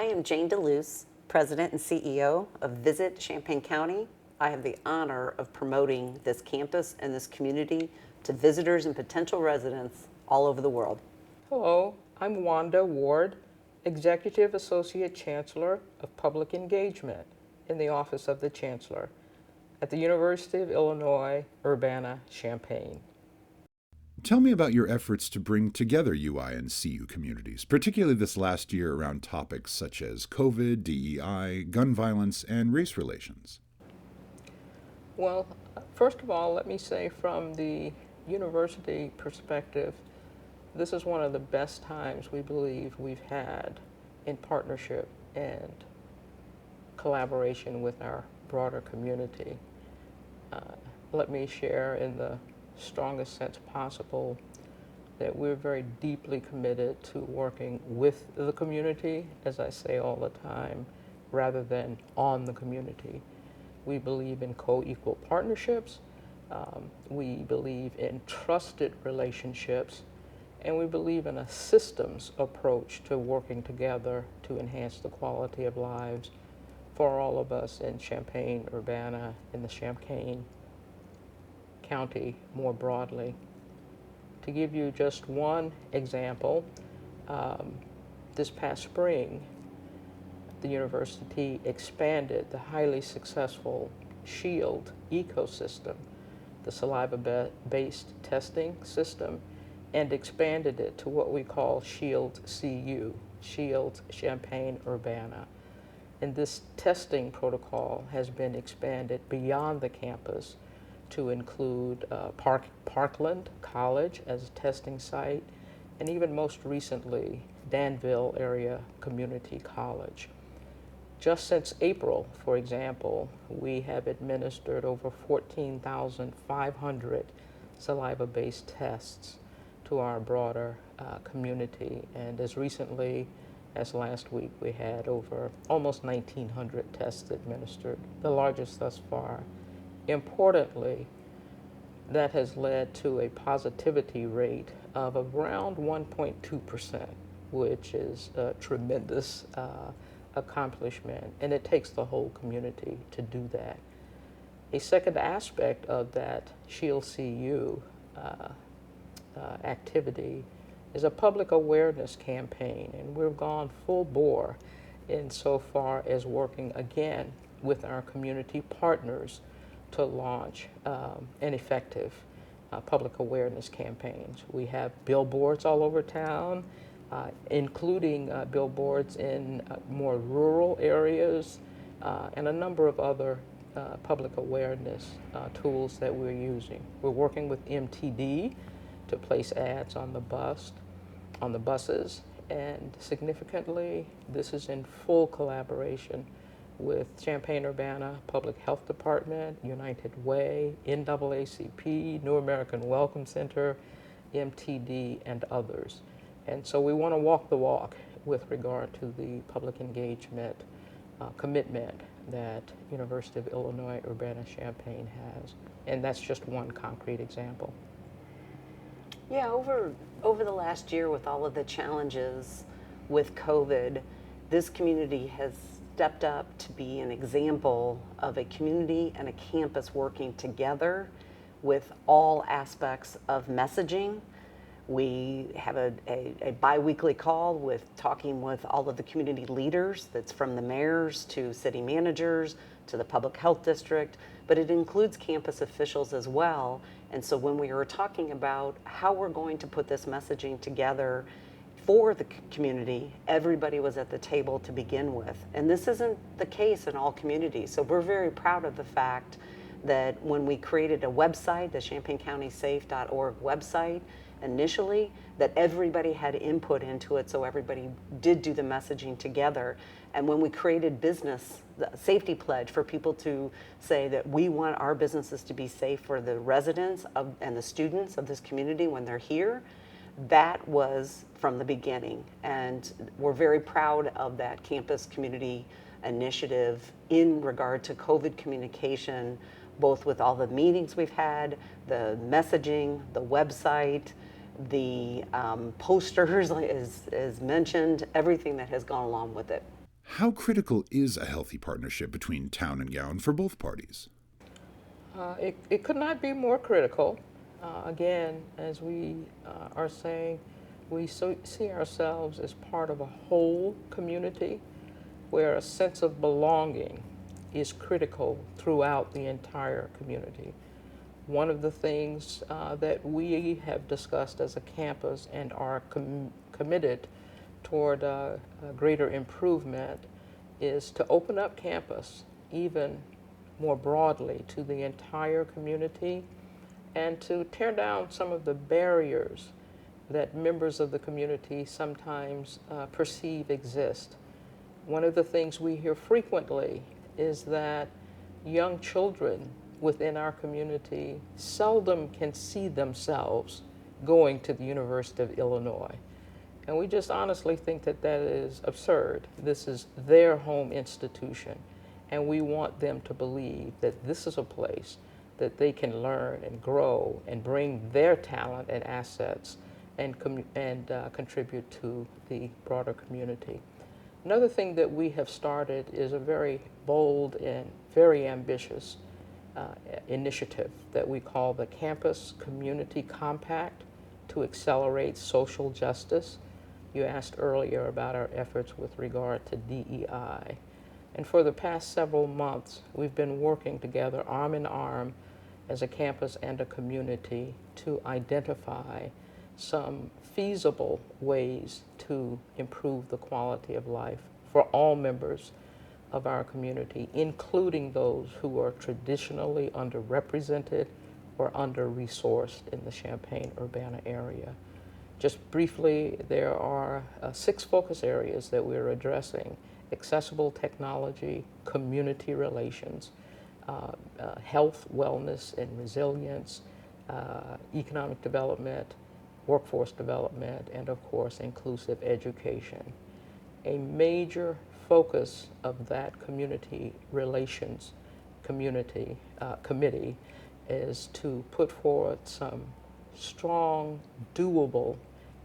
am Jayne DeLuce, President and CEO of Visit Champaign County. I have the honor of promoting this campus and this community to visitors and potential residents all over the world. Hello, I'm Wanda Ward, Executive Associate Chancellor of Public Engagement in the Office of the Chancellor at the University of Illinois, Urbana-Champaign. Tell me about your efforts to bring together UI and CU communities, particularly this last year around topics such as COVID, DEI, gun violence, and race relations. Well, first of all, let me say from the university perspective, this is one of the best times we believe we've had in partnership and collaboration with our broader community. Let me share in the strongest sense possible that we're very deeply committed to working with the community, as I say all the time, rather than on the community. We believe in co-equal partnerships, we believe in trusted relationships, and we believe in a systems approach to working together to enhance the quality of lives for all of us in Champaign, Urbana, in the Champaign County more broadly. To give you just one example, this past spring, the university expanded the highly successful SHIELD ecosystem, the saliva-based testing system, and expanded it to what we call SHIELD CU, SHIELD Champaign Urbana. And this testing protocol has been expanded beyond the campus to include Parkland College as a testing site, and even most recently, Danville Area Community College. Just since April, for example, we have administered over 14,500 saliva-based tests to our broader community, and as recently as last week, we had over almost 1,900 tests administered, the largest thus far. Importantly, that has led to a positivity rate of around 1.2%, which is a tremendous accomplishment, and it takes the whole community to do that. A second aspect of that SHIELD CU activity is a public awareness campaign, and we've gone full bore insofar as working again with our community partners to launch an effective public awareness campaigns. We have billboards all over town, including billboards in more rural areas, and a number of other public awareness tools that we're using. We're working with MTD to place ads on the buses, and significantly, this is in full collaboration with Champaign-Urbana Public Health Department, United Way, NAACP, New American Welcome Center, MTD, and others. And so we want to walk the walk with regard to the public engagement commitment that University of Illinois Urbana-Champaign has. And that's just one concrete example. Yeah, over the last year with all of the challenges with COVID, this community has stepped up to be an example of a community and a campus working together with all aspects of messaging. We have a bi-weekly call with talking with all of the community leaders, that's from the mayors to city managers to the public health district, but it includes campus officials as well. And so when we were talking about how we're going to put this messaging together for the community, everybody was at the table to begin with. And this isn't the case in all communities. So we're very proud of the fact that when we created a website, the ChampaignCountySafe.org website, initially, that everybody had input into it, so everybody did do the messaging together. And when we created the safety pledge for people to say that we want our businesses to be safe for the residents and the students of this community when they're here, that was from the beginning. And we're very proud of that campus community initiative in regard to COVID communication, both with all the meetings we've had, the messaging, the website, the posters, as mentioned, everything that has gone along with it. How critical is a healthy partnership between town and gown for both parties? It could not be more critical. Again, as we are saying, we see ourselves as part of a whole community where a sense of belonging is critical throughout the entire community. One of the things that we have discussed as a campus and are committed toward greater improvement is to open up campus even more broadly to the entire community and to tear down some of the barriers that members of the community sometimes perceive exist. One of the things we hear frequently is that young children within our community seldom can see themselves going to the University of Illinois. And we just honestly think that that is absurd. This is their home institution, and we want them to believe that this is a place that they can learn and grow and bring their talent and assets and contribute to the broader community. Another thing that we have started is a very bold and very ambitious initiative that we call the Campus Community Compact to accelerate social justice. You asked earlier about our efforts with regard to DEI. And for the past several months, we've been working together arm in arm as a campus and a community to identify some feasible ways to improve the quality of life for all members of our community, including those who are traditionally underrepresented or under-resourced in the Champaign-Urbana area. Just briefly, there are 6 focus areas that we're addressing: accessible technology, community relations, health, wellness, and resilience, economic development, workforce development, and of course, inclusive education. A major focus of that community relations committee is to put forward some strong, doable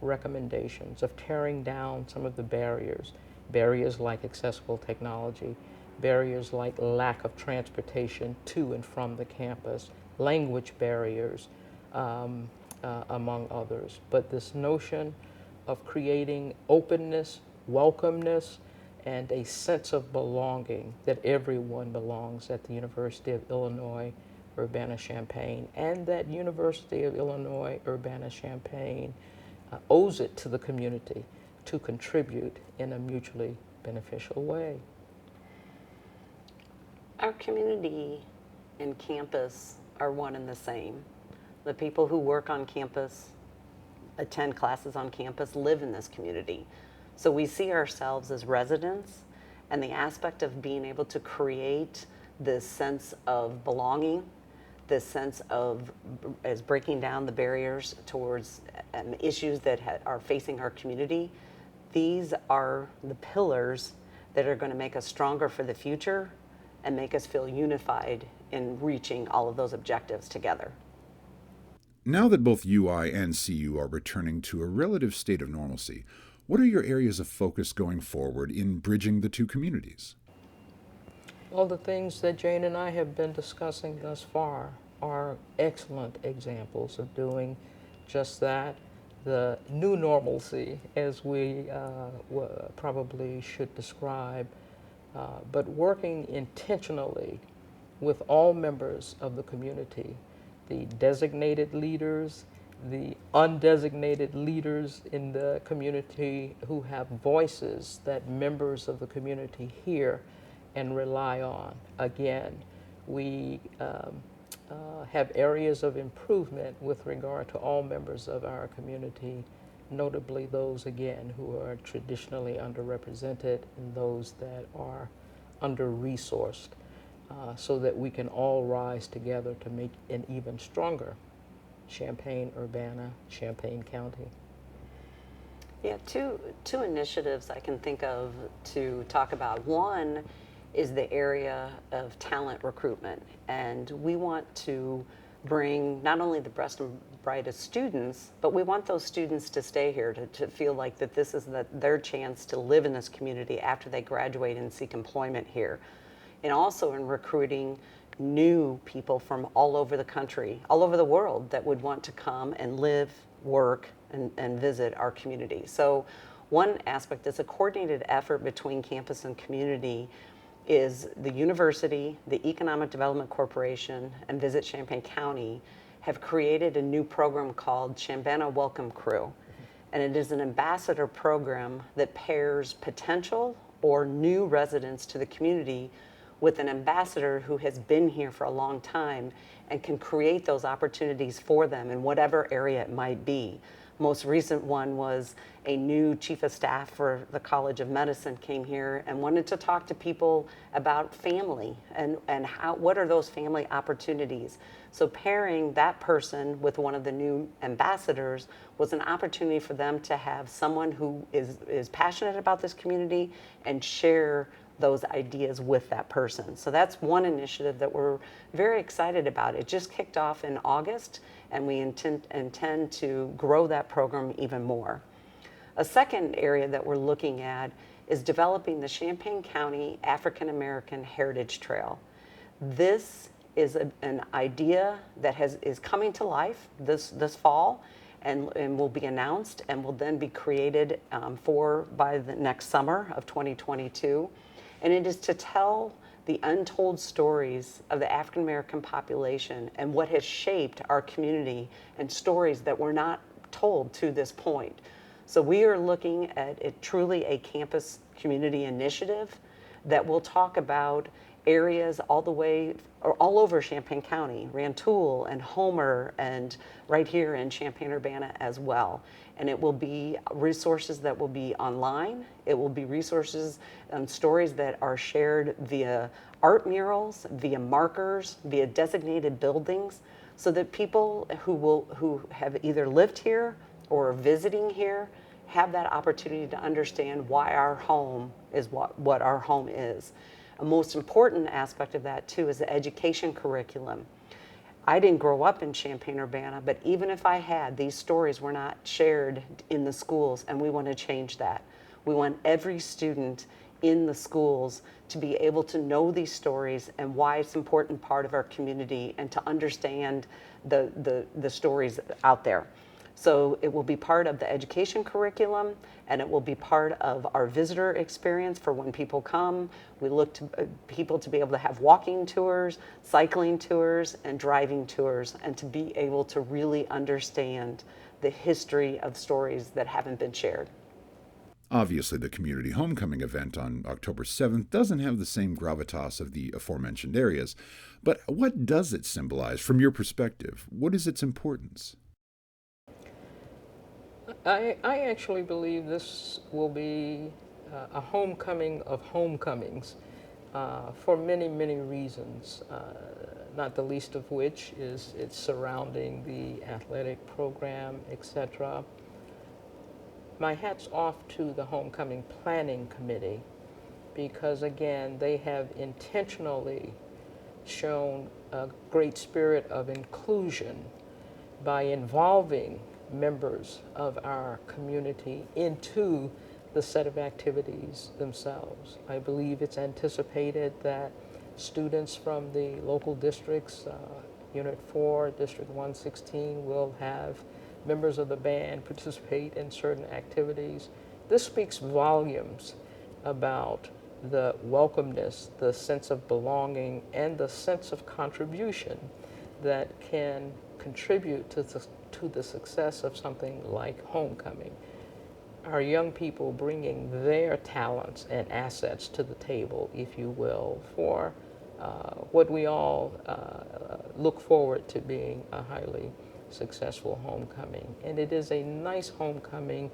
recommendations of tearing down some of the barriers like accessible technology, barriers like lack of transportation to and from the campus, language barriers, among others. But this notion of creating openness, welcomeness, and a sense of belonging, that everyone belongs at the University of Illinois Urbana-Champaign, and that University of Illinois Urbana-Champaign owes it to the community to contribute in a mutually beneficial way. Our community and campus are one and the same. The people who work on campus, attend classes on campus, live in this community. So we see ourselves as residents, and the aspect of being able to create this sense of belonging, this sense of as breaking down the barriers towards issues that are facing our community. These are the pillars that are going to make us stronger for the future and make us feel unified in reaching all of those objectives together. Now that both UI and CU are returning to a relative state of normalcy, what are your areas of focus going forward in bridging the two communities? Well, the things that Jayne and I have been discussing thus far are excellent examples of doing just that. The new normalcy, as we probably should describe, but working intentionally with all members of the community, the designated leaders, the undesignated leaders in the community who have voices that members of the community hear and rely on. Again, we have areas of improvement with regard to all members of our community, notably those, again, who are traditionally underrepresented and those that are under-resourced, so that we can all rise together to make an even stronger Champaign-Urbana, Champaign County. Yeah, two initiatives I can think of to talk about. One is the area of talent recruitment, and we want to bring not only the best and brightest students, but we want those students to stay here, to feel like that this is their chance to live in this community after they graduate and seek employment here. And also in recruiting new people from all over the country, all over the world, that would want to come and live, work, and visit our community. So one aspect is a coordinated effort between campus and community is the university, the Economic Development Corporation, and Visit Champaign County have created a new program called Chambana Welcome Crew. And it is an ambassador program that pairs potential or new residents to the community with an ambassador who has been here for a long time and can create those opportunities for them in whatever area it might be. Most recent one was a new chief of staff for the College of Medicine came here and wanted to talk to people about family and what are those family opportunities. So pairing that person with one of the new ambassadors was an opportunity for them to have someone who is passionate about this community and share those ideas with that person. So that's one initiative that we're very excited about. It just kicked off in August, and we intend to grow that program even more. A second area that we're looking at is developing the Champaign County African American Heritage Trail. This is an idea that is coming to life this fall and will be announced and will then be created by the next summer of 2022. And it is to tell the untold stories of the African American population and what has shaped our community and stories that were not told to this point. So we are looking at it truly a campus community initiative that will talk about areas all the way or all over Champaign County, Rantoul and Homer, and right here in Champaign-Urbana as well. And it will be resources that will be online. It will be resources and stories that are shared via art murals, via markers, via designated buildings, so that people who have either lived here or are visiting here have that opportunity to understand why our home is what our home is. A most important aspect of that too is the education curriculum. I didn't grow up in Champaign-Urbana, but even if I had, these stories were not shared in the schools, and we want to change that. We want every student in the schools to be able to know these stories and why it's an important part of our community and to understand the stories out there. So it will be part of the education curriculum, and it will be part of our visitor experience for when people come. We look to people to be able to have walking tours, cycling tours, and driving tours, and to be able to really understand the history of stories that haven't been shared. Obviously, the community homecoming event on October 7th doesn't have the same gravitas of the aforementioned areas, but what does it symbolize from your perspective? What is its importance? I actually believe this will be a homecoming of homecomings for many, many reasons, not the least of which is it's surrounding the athletic program, etc. My hat's off to the Homecoming Planning Committee because, again, they have intentionally shown a great spirit of inclusion by involving members of our community into the set of activities themselves. I believe it's anticipated that students from the local districts, Unit 4, District 116, will have members of the band participate in certain activities. This speaks volumes about the welcomeness, the sense of belonging, and the sense of contribution that can contribute to the success of something like homecoming. Our young people bringing their talents and assets to the table, if you will, for what we all look forward to being a highly successful homecoming. And it is a nice homecoming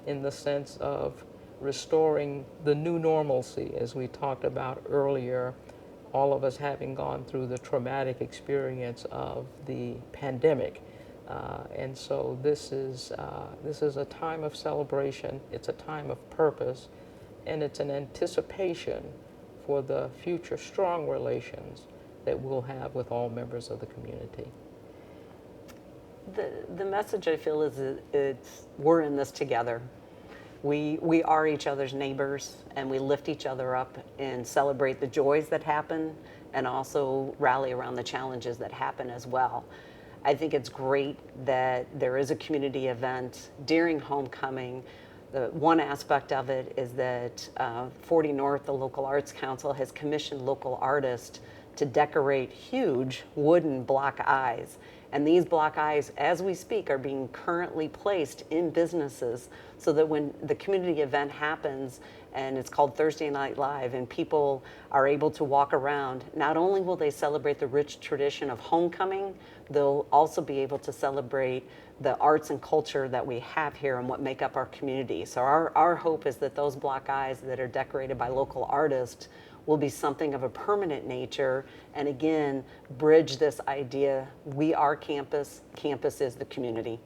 in the sense of restoring the new normalcy, as we talked about earlier, all of us having gone through the traumatic experience of the pandemic. And so this is a time of celebration, it's a time of purpose, and it's an anticipation for the future strong relations that we'll have with all members of the community. The message I feel is it's we're in this together. We are each other's neighbors, and we lift each other up and celebrate the joys that happen, and also rally around the challenges that happen as well. I think it's great that there is a community event during homecoming. The one aspect of it is that 40 North, the local arts council, has commissioned local artists to decorate huge wooden block eyes. And these block eyes, as we speak, are being currently placed in businesses so that when the community event happens, and it's called Thursday Night Live, and people are able to walk around, not only will they celebrate the rich tradition of homecoming, they'll also be able to celebrate the arts and culture that we have here and what make up our community. So our hope is that those block eyes that are decorated by local artists will be something of a permanent nature, and again, bridge this idea, we are campus, campus is the community.